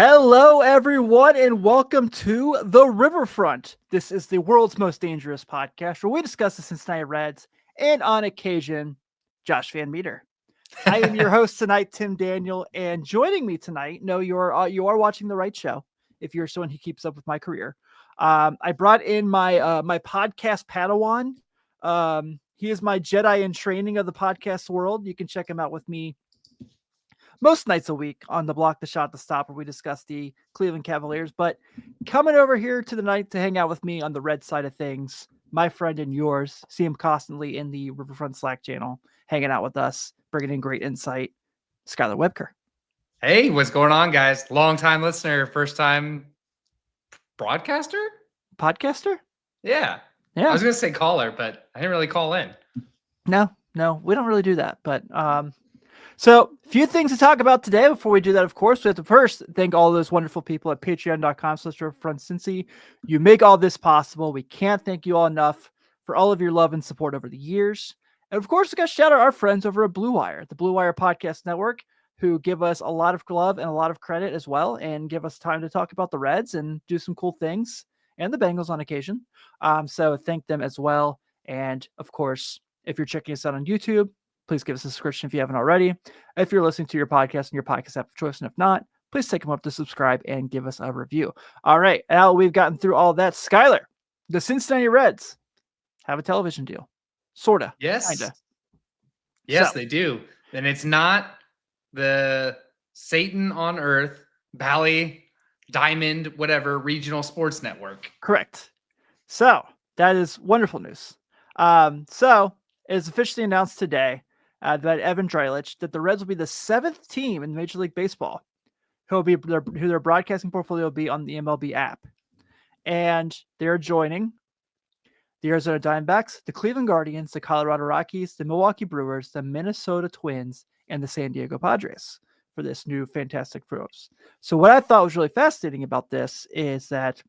Hello, everyone, and welcome to The Riverfront. This is the world's most dangerous podcast where we discuss the Cincinnati Reds and, on occasion, Josh Van Meter. I am your host tonight, Tim Daniel, and joining me tonight, no, you are watching the right show if you're someone who keeps up with my career. I brought in my podcast Padawan. He is my Jedi in training of the podcast world. You can check him out with me most nights a week on the Block, the Shot, the Stop, where we discuss the Cleveland Cavaliers. But coming over here to the night to hang out with me on the red side of things, my friend and yours, see him constantly in the Riverfront Slack channel, hanging out with us, bringing in great insight, Skylar Wuebker. Hey, what's going on, guys? Long time listener, first time broadcaster? Podcaster? Yeah. I was going to say caller, but I didn't really call in. No, we don't really do that. But so, a few things to talk about today. Before we do that, of course, we have to first thank all those wonderful people at patreon.com/riverfrontcincy. You make all this possible. We can't thank you all enough for all of your love and support over the years. And of course, we got to shout out our friends over at Blue Wire, the Blue Wire Podcast Network, who give us a lot of love and a lot of credit as well, and give us time to talk about the Reds and do some cool things, and the Bengals on occasion. So thank them as well. And of course, if you're checking us out on YouTube, please give us a subscription if you haven't already. If you're listening to your podcast and your podcast app of choice, and if not, please take them up to subscribe and give us a review. All right, now we've gotten through all that. Skylar, the Cincinnati Reds have a television deal. Sorta. Yes. Kinda. Yes, they do. And it's not the Satan on Earth, Bally, Diamond, whatever, regional sports network. Correct. So that is wonderful news. So it is officially announced today by Evan Drellich that the Reds will be the 7th team in Major League Baseball who their broadcasting portfolio will be on the MLB app. And they're joining the Arizona Diamondbacks, the Cleveland Guardians, the Colorado Rockies, the Milwaukee Brewers, the Minnesota Twins, and the San Diego Padres for this new fantastic pros. So what I thought was really fascinating about this is that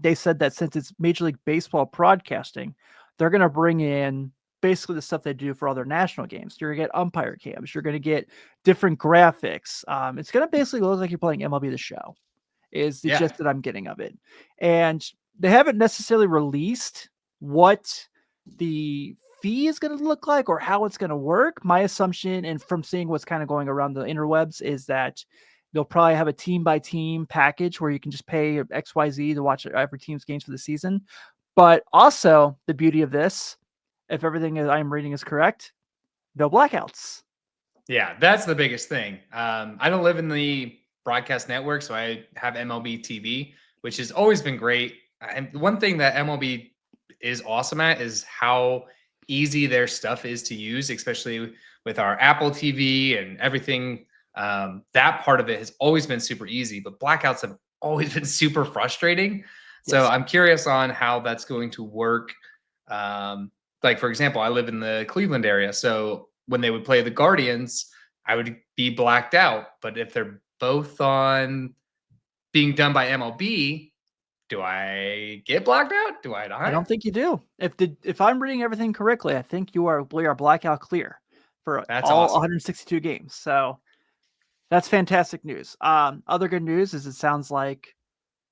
they said that since it's Major League Baseball broadcasting, they're going to bring in basically the stuff they do for other national games. You're going to get umpire cams. You're going to get different graphics. It's going to basically look like you're playing MLB The Show is the gist that I'm getting of it. And they haven't necessarily released what the fee is going to look like or how it's going to work. My assumption, and from seeing what's kind of going around the interwebs, is that they'll probably have a team by team package where you can just pay XYZ to watch every team's games for the season. But also the beauty of this, if everything I'm reading is correct, no blackouts. Yeah, that's the biggest thing. I don't live in the broadcast network, so I have MLB TV, which has always been great. And one thing that MLB is awesome at is how easy their stuff is to use, especially with our Apple TV and everything. That part of it has always been super easy, but blackouts have always been super frustrating. So I'm curious on how that's going to work. Like, for example, I live in the Cleveland area. So when they would play the Guardians, I would be blacked out. But if they're both on being done by MLB, do I get blacked out? Do I not? I don't think you do. If I'm reading everything correctly, I think we are blackout clear for all awesome. 162 games. So that's fantastic news. Other good news is it sounds like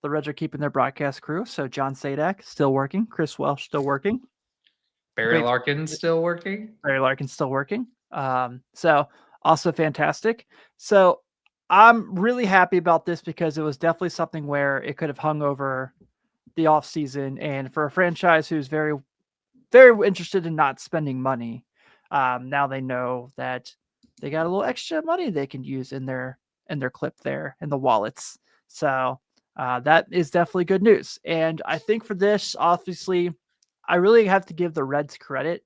the Reds are keeping their broadcast crew. So John Sadak still working, Chris Welsh still working, Barry Larkin's still working. So also fantastic. So I'm really happy about this because it was definitely something where it could have hung over the off season, and for a franchise who's very, very interested in not spending money, now they know that they got a little extra money they can use in their clip there in the wallets. So that is definitely good news. And I think for this, obviously, I really have to give the Reds credit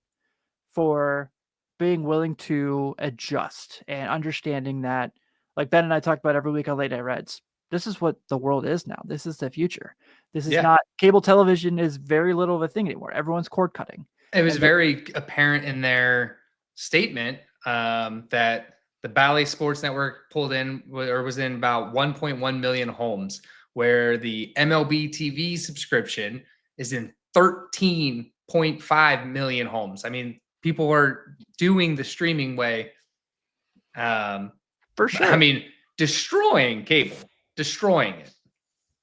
for being willing to adjust and understanding that, like Ben and I talked about every week on Late Night Reds, this is what the world is now. This is the future. This is not cable television is very little of a thing anymore. Everyone's cord cutting. It was very apparent in their statement that the Bally Sports Network pulled in or was in about 1.1 million homes, where the MLB TV subscription is in 13.5 million homes. I mean, people are doing the streaming way. For sure. I mean, destroying cable. destroying it.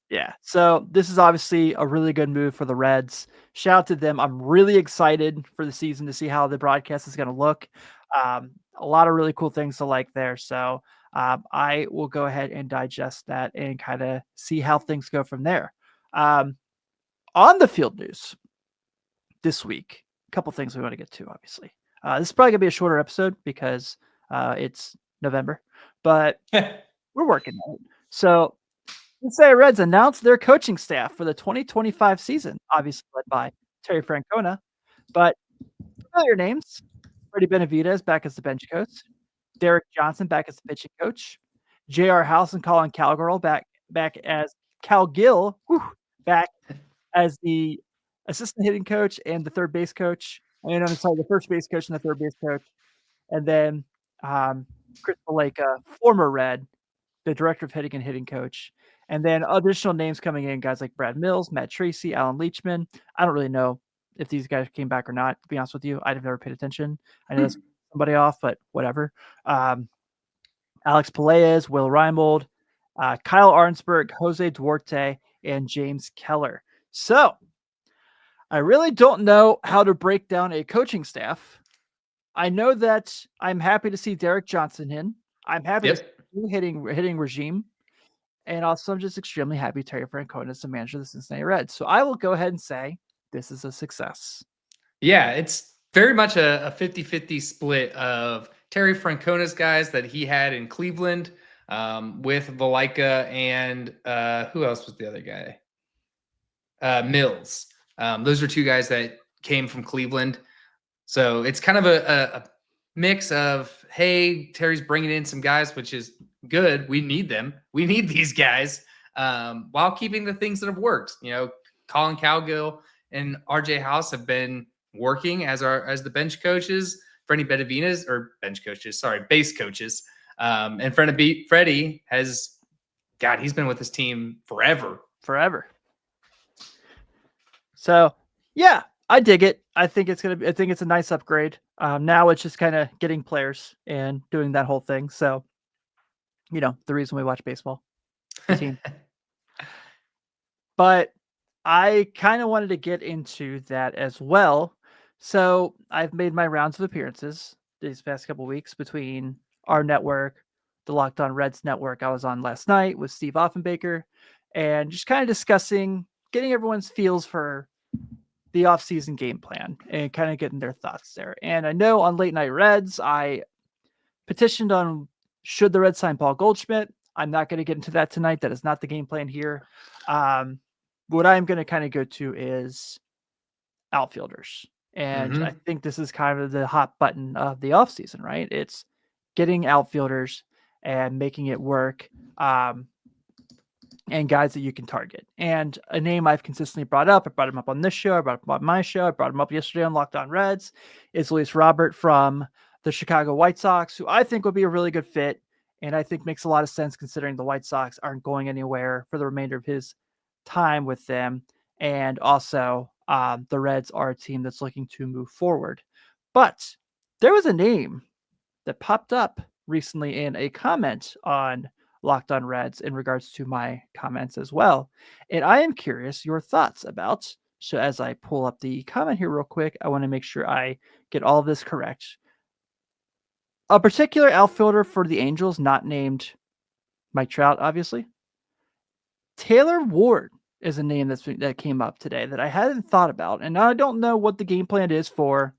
Yeah. So this is obviously a really good move for the Reds. Shout out to them. I'm really excited for the season to see how the broadcast is going to look. A lot of really cool things to like there. So I will go ahead and digest that and kind of see how things go from there. On the field news this week, a couple things we want to get to, obviously. This is probably going to be a shorter episode because it's November, but we're working on it. So Cincinnati Reds announced their coaching staff for the 2025 season, obviously led by Terry Francona, but familiar names: Freddie Benavidez back as the bench coach, Derek Johnson back as the pitching coach, J.R. House and Colin Cowgirl back as Cal Gill back as the assistant hitting coach and the third base coach. I'm sorry, the first base coach and the third base coach, and then Chris Maleka, former Red, the director of hitting and hitting coach. And then additional names coming in, guys like Brad Mills, Matt Tracy, Alan Leachman. I don't really know if these guys came back or not, to be honest with you. I've never paid attention. I know that's somebody off, but whatever. Alex Pelaez, Will Reimold, Kyle Arnsberg, Jose Duarte, and James Keller. So I really don't know how to break down a coaching staff. I know that I'm happy to see Derek Johnson in. I'm happy to see new hitting regime. And also, I'm just extremely happy Terry Francona is the manager of the Cincinnati Reds. So I will go ahead and say this is a success. Yeah, it's very much a 50-50 split of Terry Francona's guys that he had in Cleveland with Valika and who else was the other guy? Mills. Those are two guys that came from Cleveland. So it's kind of a mix of, hey, Terry's bringing in some guys, which is good. We need them. We need these guys while keeping the things that have worked. Colin Cowgill and RJ House have been working as the bench coaches. Freddie Benavidez, or base coaches. And Freddie has, God, he's been with his team forever. So yeah, I dig it. I think it's a nice upgrade. Now it's just kind of getting players and doing that whole thing. So, the reason we watch baseball, the team. But I kind of wanted to get into that as well. So I've made my rounds of appearances these past couple weeks between our network, the Locked On Reds network I was on last night with Steve Offenbaker, and just kind of discussing, getting everyone's feels for the offseason game plan and kind of getting their thoughts there. And I know on Late Night Reds, I petitioned on should the Reds sign Paul Goldschmidt. I'm not going to get into that tonight. That is not the game plan here. What I'm going to kind of go to is outfielders. And I think this is kind of the hot button of the offseason, right? It's getting outfielders and making it work. And guys that you can target. And a name I've consistently brought up, I brought him up on this show, I brought him up on my show, I brought him up yesterday on Locked On Reds, is Luis Robert from the Chicago White Sox, who I think would be a really good fit. And I think makes a lot of sense considering the White Sox aren't going anywhere for the remainder of his time with them. And also the Reds are a team that's looking to move forward. But there was a name that popped up recently in a comment on Locked On Reds in regards to my comments as well. And I am curious your thoughts about, so as I pull up the comment here real quick, I want to make sure I get all of this correct. A particular outfielder for the Angels, not named Mike Trout, obviously. Taylor Ward is a name that came up today that I hadn't thought about. And I don't know what the game plan is for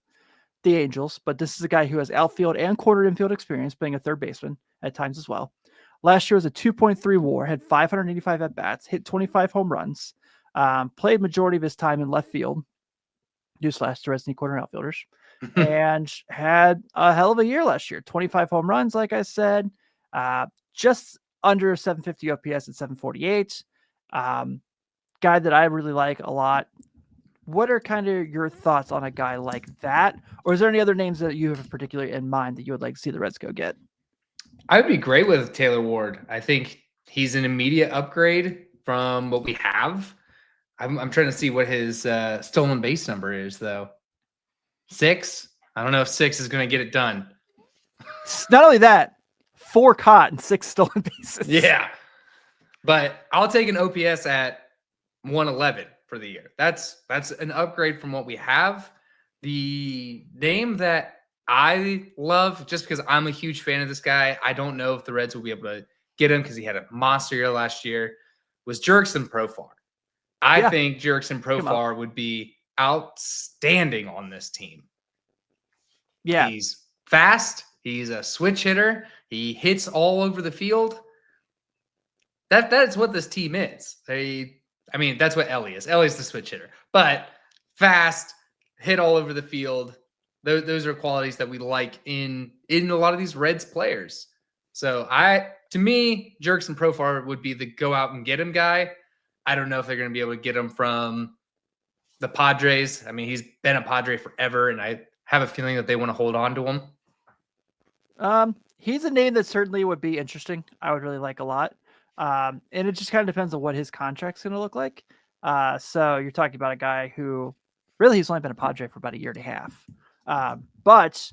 the Angels, but this is a guy who has outfield and corner infield experience, being a third baseman at times as well. Last year was a 2.3 WAR, had 585 at bats, hit 25 home runs, played majority of his time in left field, newsflash to Reds need corner outfielders, and had a hell of a year last year. 25 home runs, like I said, just under 750 OPS at 748. Guy that I really like a lot. What are kind of your thoughts on a guy like that? Or is there any other names that you have particularly in mind that you would like to see the Reds go get? I would be great with Taylor Ward. I think he's an immediate upgrade from what we have. I'm trying to see what his stolen base number is, though. 6? I don't know if 6 is going to get it done. Not only that, 4 caught and 6 stolen bases. Yeah. But I'll take an OPS at 111 for the year. That's an upgrade from what we have. The name that I love, just because I'm a huge fan of this guy, I don't know if the Reds will be able to get him because he had a monster year last year, was Jurickson Profar. I think Jurickson Profar would be outstanding on this team. Yeah. He's fast. He's a switch hitter. He hits all over the field. That's what this team is. That's what Ellie is. Ellie's the switch hitter. But fast, hit all over the field. Those are qualities that we like in a lot of these Reds players. So to me, Jurickson Profar would be the go out and get him guy. I don't know if they're going to be able to get him from the Padres. I mean, he's been a Padre forever, and I have a feeling that they want to hold on to him. He's a name that certainly would be interesting. I would really like a lot. And it just kind of depends on what his contract's going to look like. So you're talking about a guy who really he's only been a Padre for about a year and a half. But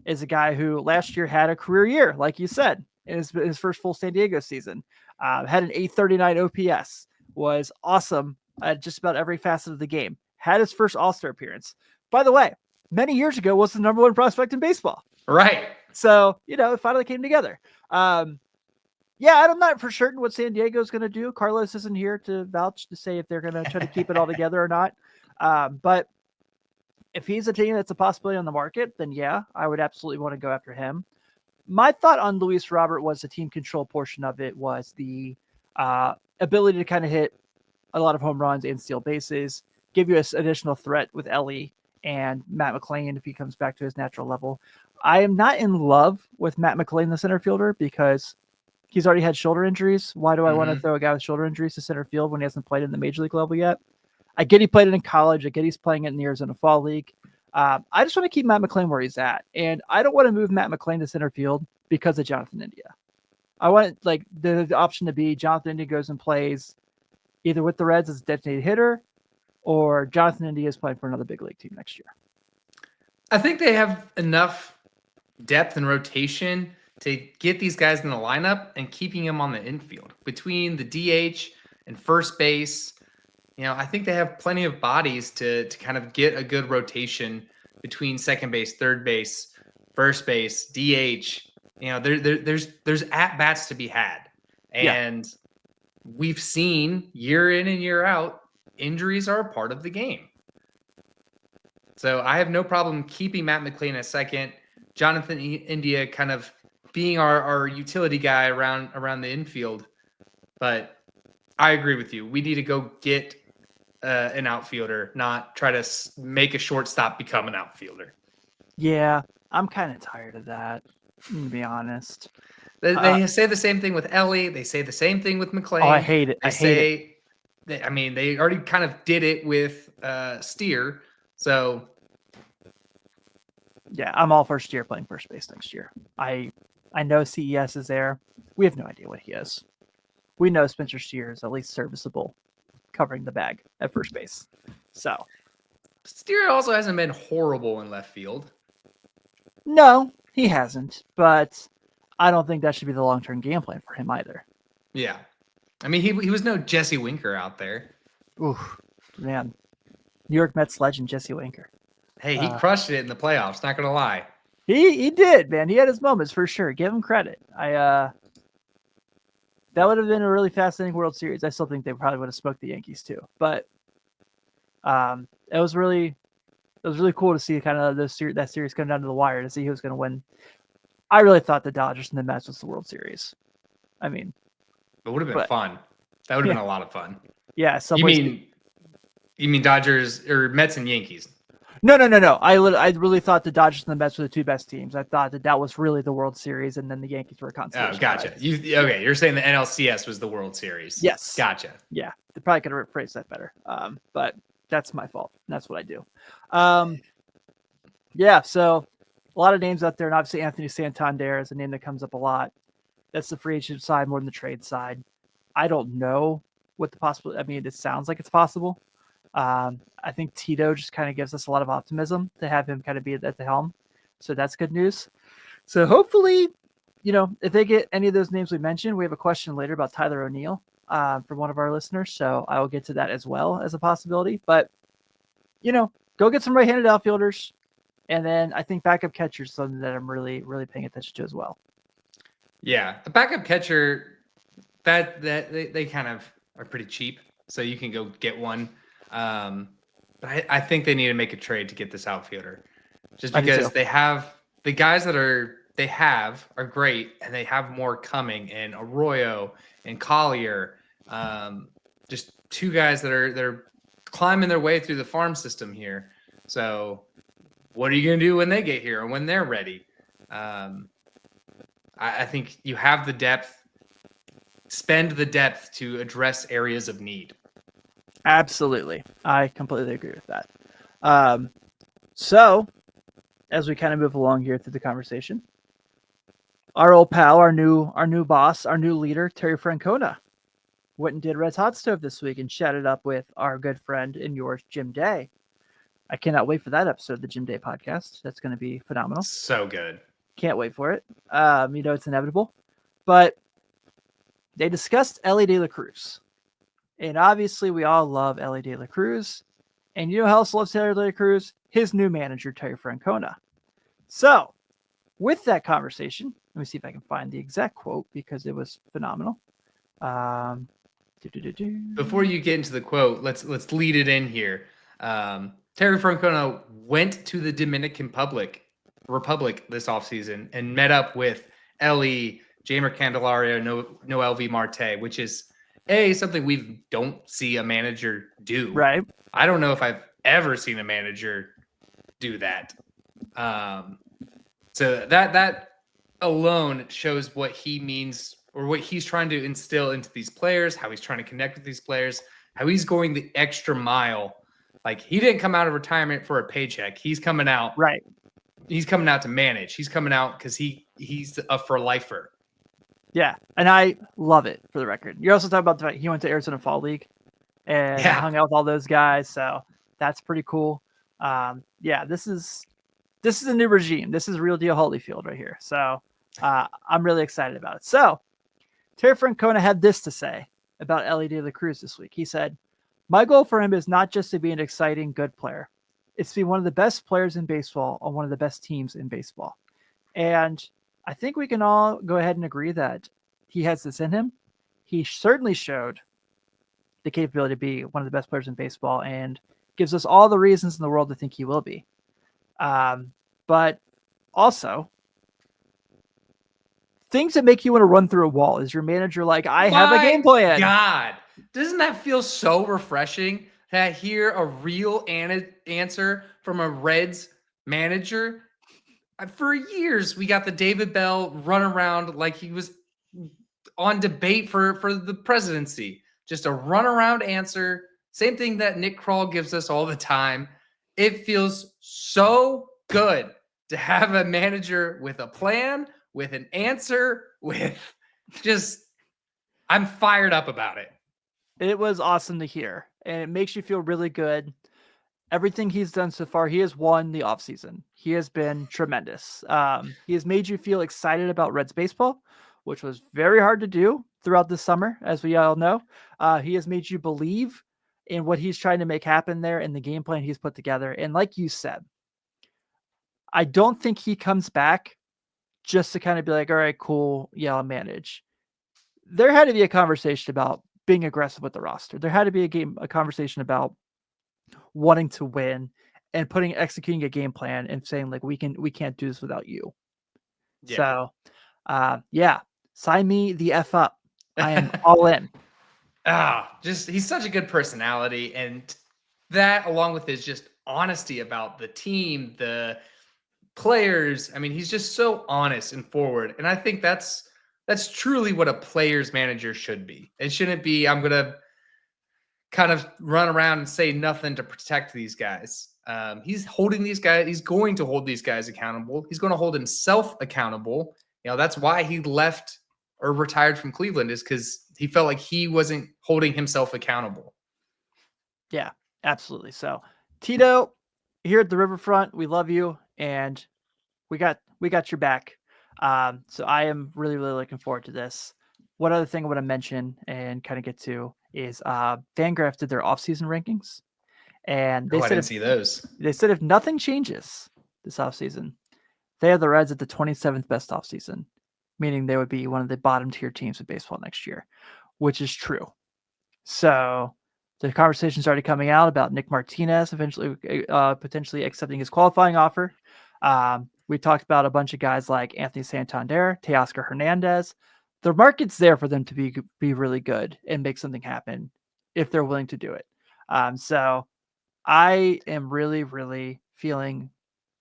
is a guy who last year had a career year, like you said, in his first full San Diego season. Had an 839 OPS, was awesome at just about every facet of the game. Had his first All-Star appearance. By the way, many years ago was the number one prospect in baseball. Right. So, it finally came together. I'm not for certain what San Diego is going to do. Carlos isn't here to vouch to say if they're going to try to keep it all together or not. But if he's a team that's a possibility on the market, then yeah, I would absolutely want to go after him. My thought on Luis Robert was the team control portion of it was the ability to kind of hit a lot of home runs and steal bases, give you an additional threat with Ellie and Matt McLain if he comes back to his natural level. I am not in love with Matt McLain, the center fielder, because he's already had shoulder injuries. Why do I want to throw a guy with shoulder injuries to center field when he hasn't played in the major league level yet? I get he played it in college. I get he's playing it in the Arizona Fall League. I just want to keep Matt McLain where he's at. And I don't want to move Matt McLain to center field because of Jonathan India. I want the option to be Jonathan India goes and plays either with the Reds as a designated hitter or Jonathan India is playing for another big league team next year. I think they have enough depth and rotation to get these guys in the lineup and keeping them on the infield between the DH and first base. I think they have plenty of bodies to kind of get a good rotation between second base, third base, first base, DH. There's at bats to be had, and we've seen year in and year out injuries are a part of the game. So I have no problem keeping Matt McLain at second, Jonathan India kind of being our utility guy around the infield. But I agree with you. We need to go get an outfielder, not try to make a shortstop become an outfielder. Yeah, I'm kind of tired of that, to be honest. They say the same thing with Ellie. They say the same thing with McLain. Oh, I hate it. They already kind of did it with Steer. So, yeah, I'm all for Steer playing first base next year. I know CES is there. We have no idea what he is. We know Spencer Steer is at least serviceable covering the bag at first base. So Steer also hasn't been horrible in left field. No, he hasn't, but I don't think that should be the long-term game plan for him either. Yeah. I mean, he was no Jesse Winker out there. Oof, man. New York Mets legend Jesse Winker. Hey, he crushed it in the playoffs, not going to lie. He did, man. He had his moments for sure. Give him credit. That would have been a really fascinating World Series. I still think they probably would have smoked the Yankees too. But it was really cool to see kind of that series come down to the wire to see who was going to win. I really thought the Dodgers and the Mets was the World Series. I mean, it would have been fun. That would have been a lot of fun. Yeah. You mean Dodgers or Mets and Yankees? No. I really thought the Dodgers and the Mets were the two best teams. I thought that was really the World Series, and then the Yankees were a consolation. Oh, gotcha. You're saying the NLCS was the World Series. Yes. Gotcha. Yeah, they probably could have phrased that better. But that's my fault. That's what I do. So a lot of names out there, and obviously Anthony Santander is a name that comes up a lot. That's the free agent side more than the trade side. I don't know what the possible. I mean, it sounds like it's possible. I think Tito just kind of gives us a lot of optimism to have him kind of be at the helm. So that's good news. So hopefully, if they get any of those names we mentioned, we have a question later about Tyler O'Neill. from one of our listeners. So I will get to that as well as a possibility. But, go get some right-handed outfielders. And then I think backup catcher is something that I'm really, really paying attention to as well. Yeah, a backup catcher that they kind of are pretty cheap, so you can go get one. But I think they need to make a trade to get this outfielder, just I do too. because they have the guys they have are great, and they have more coming. And Arroyo and Collier, just two guys that they're climbing their way through the farm system here. So, what are you going to do when they get here and when they're ready? I think you have the depth. Spend the depth to address areas of need. Absolutely. I completely agree with that. So, as we kind of move along here through the conversation, our old pal, our new boss, our new leader, Terry Francona, went and did Red's Hot Stove this week and chatted up with our good friend and yours, Jim Day. I cannot wait for that episode of the Jim Day podcast. That's going to be phenomenal. So good. Can't wait for it. It's inevitable. But they discussed Ellie De La Cruz. And obviously, we all love Ellie De La Cruz. And you know who else loves Ellie De La Cruz? His new manager, Terry Francona. So, with that conversation, let me see if I can find the exact quote because it was phenomenal. Before you get into the quote, let's lead it in here. Terry Francona went to the Dominican Republic this offseason and met up with Ellie, Jamer Candelario, Noel V. Marte, which is something we don't see a manager do. Right. I don't know if I've ever seen a manager do that. So that alone shows what he means or what he's trying to instill into these players, how he's trying to connect with these players, how he's going the extra mile. Like, he didn't come out of retirement for a paycheck. He's coming out. Right. He's coming out to manage. He's coming out because he's a for lifer. Yeah, and I love it, for the record. You're also talking about the fact he went to Arizona Fall League and hung out with all those guys, so that's pretty cool. This is a new regime. This is real deal Holyfield right here. So I'm really excited about it. So Terry Francona had this to say about Ellie De La Cruz this week. He said, "My goal for him is not just to be an exciting, good player. It's to be one of the best players in baseball on one of the best teams in baseball." And I think we can all go ahead and agree that he has this in him. He certainly showed the capability to be one of the best players in baseball and gives us all the reasons in the world to think he will be. But also, things that make you want to run through a wall. Is your manager like, I have a game plan? God, doesn't that feel so refreshing to hear a real answer from a Reds manager? For years, we got the David Bell run around like he was on debate for the presidency. Just a runaround answer. Same thing that Nick Kroll gives us all the time. It feels so good to have a manager with a plan, with an answer, with just, I'm fired up about it. It was awesome to hear, and it makes you feel really good. Everything he's done so far, he has won the offseason. He has been tremendous. He has made you feel excited about Reds baseball, which was very hard to do throughout the summer, as we all know. He has made you believe in what he's trying to make happen there and the game plan he's put together. And like you said, I don't think he comes back just to kind of be like, all right, cool. Yeah, I'll manage. There had to be a conversation about being aggressive with the roster. There had to be a conversation about wanting to win and executing a game plan and saying like, we can't do this without you. Yeah. So, sign me the F up. I am all in. He's such a good personality, and that along with his just honesty about the team, the players. I mean, he's just so honest and forward. And I think that's truly what a player's manager should be. It shouldn't be, I'm going to kind of run around and say nothing to protect these guys. He's holding these guys. He's going to hold these guys accountable. He's going to hold himself accountable. That's why he left or retired from Cleveland, is because he felt like he wasn't holding himself accountable. Yeah, absolutely. So Tito, here at the Riverfront, we love you, and we got your back. So I am really, really looking forward to this. one other thing I want to mention and kind of get to is Fangraph did their offseason rankings, and Oh, I didn't see those. if nothing changes this offseason, they have the Reds at the 27th best offseason, meaning they would be one of the bottom tier teams of baseball next year, which is true. So the conversation's already coming out about Nick Martinez eventually potentially accepting his qualifying offer. We talked about a bunch of guys like Anthony Santander, Teoscar Hernandez. The market's there for them to be really good and make something happen if they're willing to do it. So I am really, really feeling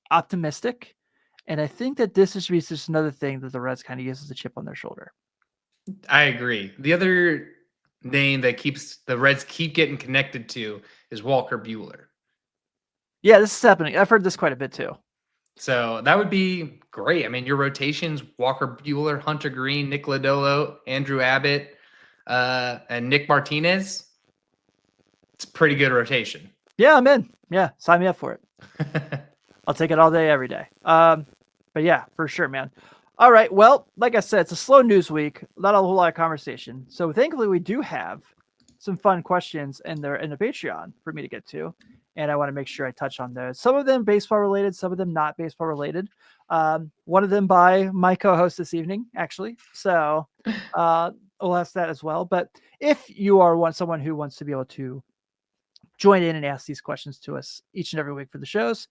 optimistic. And I think that this is just another thing that the Reds kind of use as a chip on their shoulder. I agree. The other name that keeps the Reds keep getting connected to is Walker Bueller. Yeah, this is happening. I've heard this quite a bit too. So that would be great. I mean, your rotations: Walker Bueller, Hunter Green, Nick Lodolo, Andrew Abbott, and Nick Martinez. It's a pretty good rotation. Yeah, I'm in. Yeah, sign me up for it. I'll take it all day, every day. But yeah, for sure, man. All right. Well, like I said, it's a slow news week. Not a whole lot of conversation. So thankfully, we do have some fun questions in the Patreon for me to get to, and I want to make sure I touch on those. Some of them baseball related, some of them not baseball related. One of them by my co-host this evening, actually. So we'll ask that as well. But if you are someone who wants to be able to join in and ask these questions to us each and every week for the shows,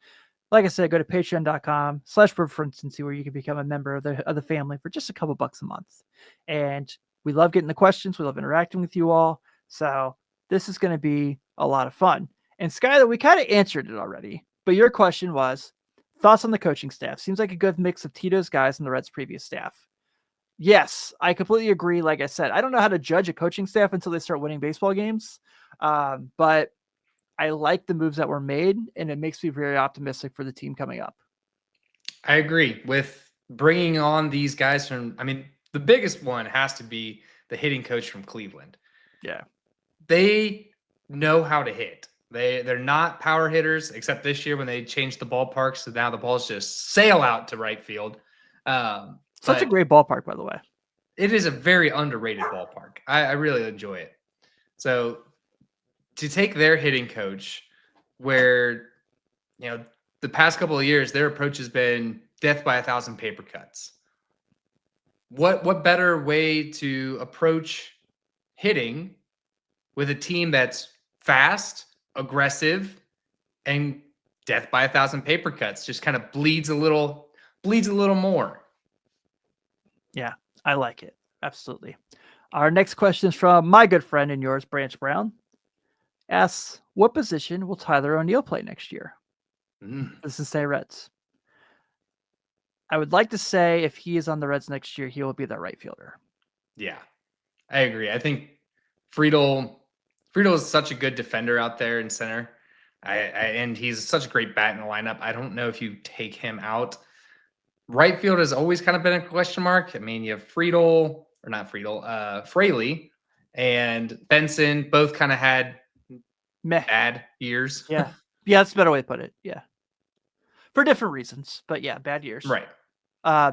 like I said, go to patreon.com/preferency where you can become a member of the family for just a couple bucks a month. And we love getting the questions. We love interacting with you all. So this is going to be a lot of fun. And Skylar, we kind of answered it already, but your question was thoughts on the coaching staff. Seems like a good mix of Tito's guys and the Reds' previous staff. Yes, I completely agree. Like I said, I don't know how to judge a coaching staff until they start winning baseball games. But I like the moves that were made, and it makes me very optimistic for the team coming up. I agree with bringing on these guys from, I mean, the biggest one has to be the hitting coach from Cleveland. Yeah. They know how to hit. They're not power hitters, except this year when they changed the ballpark. So now the balls just sail out to right field. Such a great ballpark, by the way. It is a very underrated ballpark. I really enjoy it. So to take their hitting coach, where, you know, the past couple of years, their approach has been death by 1,000 paper cuts. What better way to approach hitting with a team that's fast, aggressive, and death by 1,000 paper cuts? Just kind of bleeds a little more. Yeah, I like it. Absolutely. Our next question is from my good friend and yours, Branch Brown. Asks, what position will Tyler O'Neill play next year? This is say Reds. I would like to say if he is on the Reds next year, he will be that right fielder. Yeah, I agree. I think Friedel is such a good defender out there in center. And he's such a great bat in the lineup. I don't know if you take him out. Right field has always kind of been a question mark. I mean, you have Fraley and Benson both kind of had bad years. Yeah. Yeah, that's a better way to put it. Yeah. For different reasons, but yeah, bad years. Right.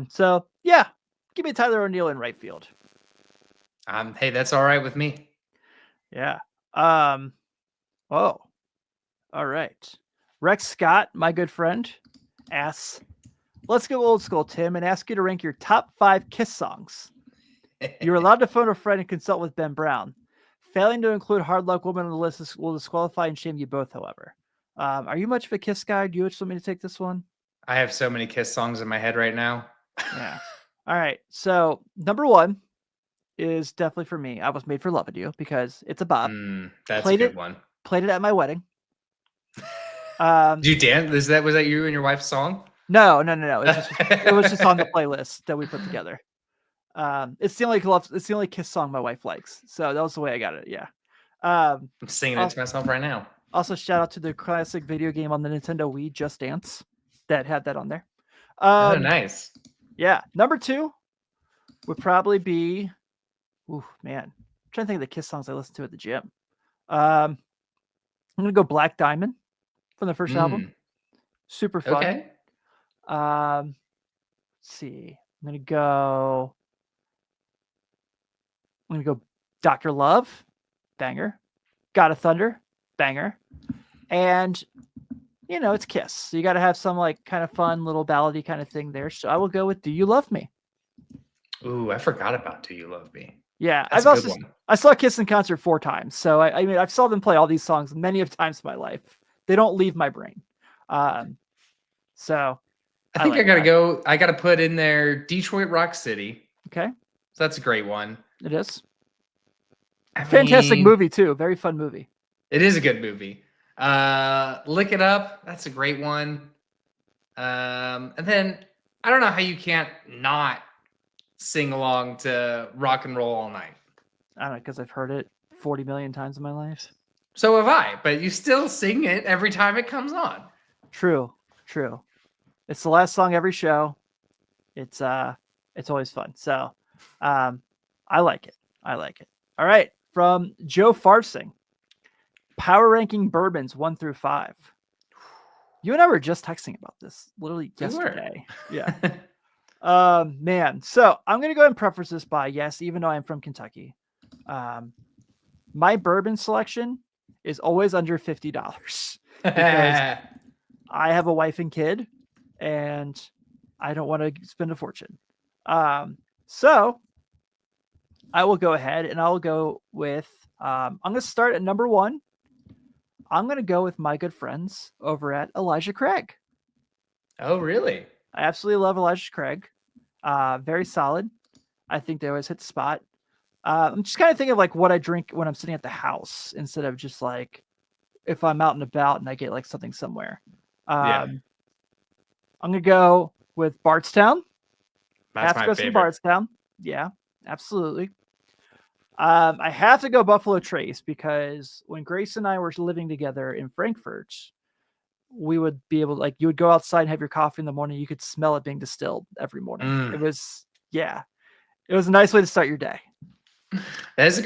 So yeah, give me Tyler O'Neill in right field. Hey, that's all right with me. Yeah. Oh. All right. Rex Scott, my good friend, asks, let's go old school, Tim, and ask you to rank your top 5 Kiss songs. You're allowed to phone a friend and consult with Ben Brown. Failing to include Hard Luck Woman on the list will disqualify and shame you both, however. Are you much of a Kiss guy? Do you just want me to take this one? I have so many Kiss songs in my head right now. Yeah. All right. So number 1 is definitely for me. I Was Made for Loving You because it's a bop. That's a good one. Played it at my wedding. Did you dance? Was that you and your wife's song? No. It was just on the playlist that we put together. It's the only Kiss song my wife likes. So that was the way I got it. Yeah. I'm singing it to myself right now. Also, shout out to the classic video game on the Nintendo Wii, Just Dance, that had that on there. Oh, nice. Yeah. Number 2 would probably be, man. I'm trying to think of the Kiss songs I listened to at the gym. I'm going to go Black Diamond from the first album. Super fun. Okay. Let's see. I'm going to go I'm going to go Dr. Love, banger. God of Thunder, banger. And, it's Kiss. So you got to have some like kind of fun little ballady kind of thing there. So I will go with Do You Love Me? Ooh, I forgot about Do You Love Me? Yeah. That's a good one. I saw Kiss in concert 4 times. So I mean, I've saw them play all these songs many of times in my life. They don't leave my brain. So I think like I gotta that. go. I gotta put in there Detroit Rock City. Okay. So that's a great one. It is. I Fantastic mean, movie too. Very fun movie. it is a good movie. Lick It Up. That's a great one. And then I don't know how you can't not sing along to Rock and Roll All Night. I don't know, because I've heard it 40 million times in my life. So have I, but you still sing it every time it comes on. True. It's the last song every show. It's always fun. So I like it. All right. From Joe Farsing. Power ranking bourbons 1 through 5. You and I were just texting about this literally yesterday. Yeah. Man. So I'm gonna go ahead and preface this by yes, even though I'm from Kentucky. My bourbon selection is always under $50 because I have a wife and kid and I don't want to spend a fortune. So I will go ahead and I'll go with I'm going to start at number 1. I'm going to go with my good friends over at Elijah Craig. Oh, really? I absolutely love Elijah Craig. Very solid. I think they always hit the spot. I'm just kind of thinking of like what I drink when I'm sitting at the house instead of just like if I'm out and about and I get like something somewhere. I'm going to go with Bardstown. That's my favorite. Bardstown. Yeah, absolutely. I have to go Buffalo Trace because when Grace and I were living together in Frankfurt, we would be able to, like, you would go outside and have your coffee in the morning. You could smell it being distilled every morning. It was a nice way to start your day. That is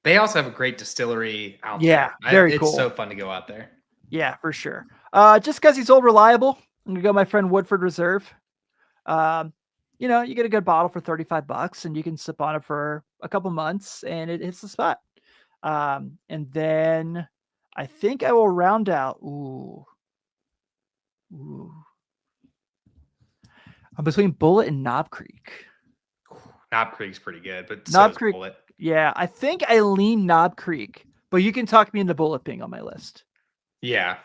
they also have a great distillery out there. Yeah, very cool. It's so fun to go out there. Yeah, for sure. Just because he's old reliable, I'm going to go my friend Woodford Reserve. You get a good bottle for $35 and you can sip on it for a couple months and it hits the spot. And then I think I will round out. I'm between Bullet and Knob Creek. Knob Creek's pretty good, but Knob Creek, Bullet. Yeah, I think I lean Knob Creek, but you can talk me into Bullet being on my list. Yeah.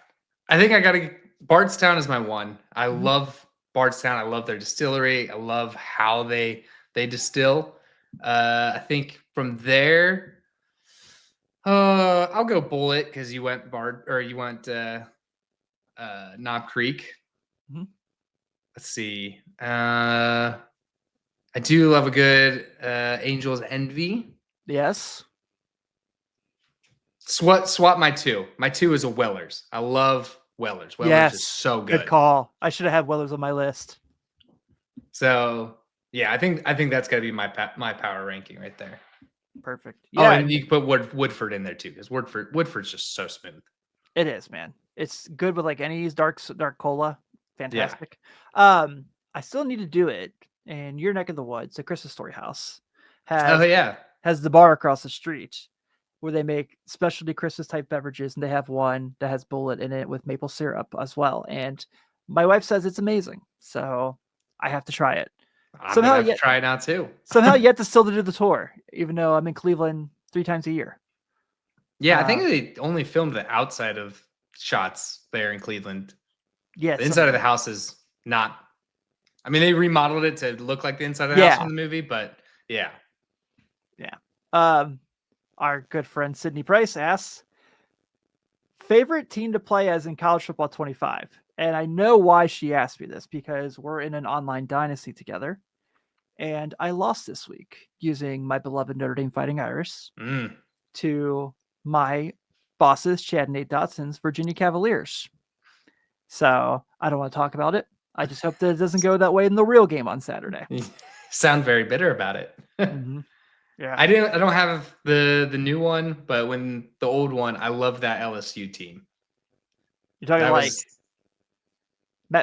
I think I got to Bardstown is my one. I love Bardstown. I love their distillery. I love how they distill. I think from there, I'll go Bullet because you went Knob Creek. Mm-hmm. Let's see. I do love a good Angel's Envy. Yes. Swap my 2. My 2 is a Weller's. I love Weller's. Weller's is so good. Good call. I should have had Weller's on my list. So yeah, I think that's got to be my power ranking right there. Perfect. Yeah. Oh, and you can put Woodford in there too because Woodford's just so smooth. It is, man. It's good with like any dark cola. Fantastic. Yeah. I still need to do it in your neck of the woods. The Christmas Story House has the bar across the street where they make specialty Christmas type beverages, and they have one that has Bullet in it with maple syrup as well. And my wife says it's amazing, so I have to try it. Somehow to try it out too. Somehow yet to still to do the tour, even though I'm in Cleveland 3 times a year. Yeah, I think they only filmed the outside of shots there in Cleveland. Yeah, the inside of the house is not. I mean, they remodeled it to look like the inside of the house in the movie, but yeah. Our good friend Sydney Price asks, favorite team to play as in college football 25. And I know why she asked me this, because we're in an online dynasty together. And I lost this week using my beloved Notre Dame Fighting Irish to my bosses, Chad and Nate Dotson's Virginia Cavaliers. So I don't want to talk about it. I just hope that it doesn't go that way in the real game on Saturday. You sound very bitter about it. Yeah, I don't have the new one, but when the old one, I love that LSU team. You're talking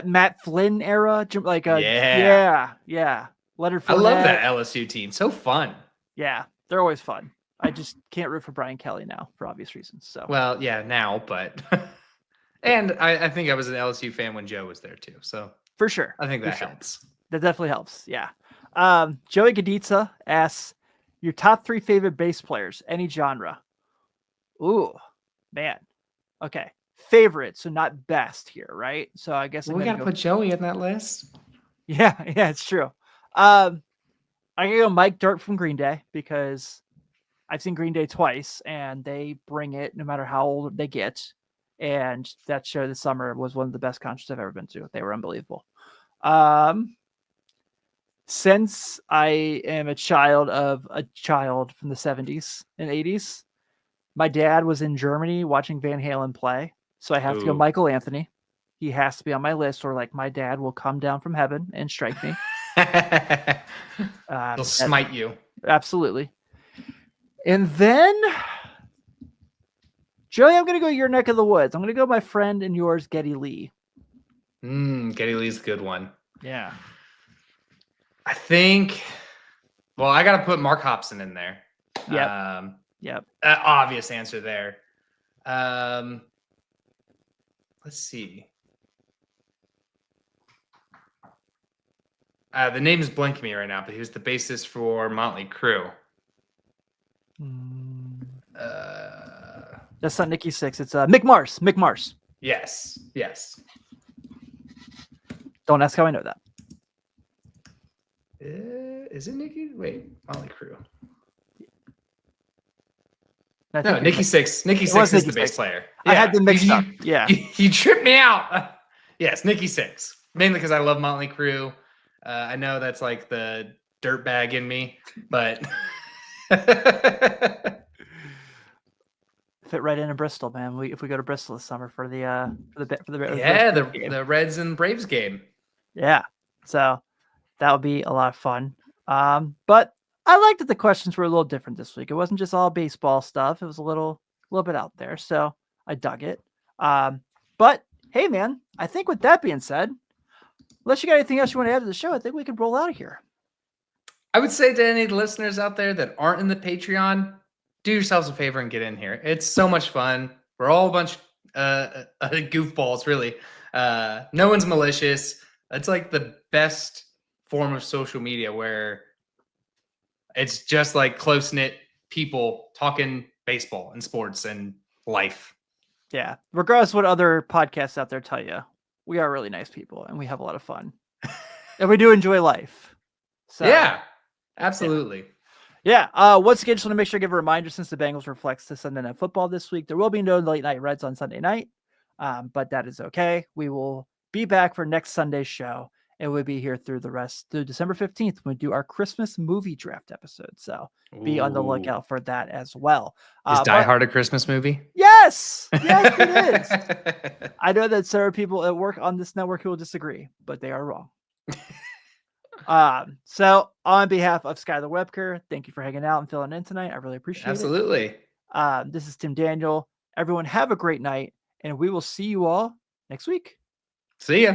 Matt Flynn era, like yeah. Leonard Fournette. I love that LSU team. So fun. Yeah, They're always fun. I just can't root for Brian Kelly now for obvious reasons. So Well, yeah, now, but and I think I was an LSU fan when Joe was there too. So for sure. I think that sure. helps. That definitely helps. Yeah. Joey Gaditza asks your top 3 favorite bass players, any genre. Ooh, man. Okay. Favorite, so not best here, right? So I guess We got to put Joey in that list. Yeah, it's true. I'm gonna go Mike Dirk from Green Day because I've seen Green Day twice and they bring it no matter how old they get. And that show this summer was one of the best concerts I've ever been to. They were unbelievable. Since I am a child from the 70s and 80s, my dad was in Germany watching Van Halen play. So I have to go Michael Anthony. He has to be on my list, or like my dad will come down from heaven and strike me. He'll smite you. Absolutely. And then, Joey, I'm going to go your neck of the woods. I'm going to go my friend and yours, Geddy Lee. Geddy Lee's a good one. Yeah. I think, well, I got to put Mark Hobson in there. Yep. Obvious answer there. Let's see. The name is blanking me right now, but he was the bassist for Motley Crue. That's not Nikki Sixx. It's Mick Mars. Mick Mars. Yes. Don't ask how I know that. Is it Nikki? Wait, Motley Crue. No, Nikki Sixx. Nikki Sixx is the bass player. Yeah. I had them mixed up. Yeah. You tripped me out. Yes, Nikki Sixx. Mainly because I love Motley Crue. I know that's like the dirt bag in me, but fit right in Bristol, man. If we go to Bristol this summer for the Reds and Braves game. Yeah, so that would be a lot of fun. But I liked that the questions were a little different this week. It wasn't just all baseball stuff. It was a little bit out there, so I dug it. But hey, man, I think with that being said, unless you got anything else you want to add to the show, I think we could roll out of here. I would say to any of the listeners out there that aren't in the Patreon, do yourselves a favor and get in here. It's so much fun. We're all a bunch of goofballs, really. No one's malicious. It's like the best form of social media where it's just like close-knit people talking baseball and sports and life. Yeah. Regardless of what other podcasts out there tell you, we are really nice people and we have a lot of fun. And we do enjoy life. So yeah, absolutely. Yeah. Once again, just want to make sure I give a reminder, since the Bengals reflects to Sunday Night Football this week, there will be no late night Reds on Sunday night. But that is okay. We will be back for next Sunday's show, and we'll be here through December 15th when we do our Christmas movie draft episode. So be on the lookout for that as well. Is Die Hard a Christmas movie? Yes, it is. I know that there are people at work on this network who will disagree, but they are wrong. So on behalf of Skylar Wuebker, thank you for hanging out and filling in tonight. I really appreciate it. Absolutely. This is Tim Daniel. Everyone have a great night, and we will see you all next week. See ya.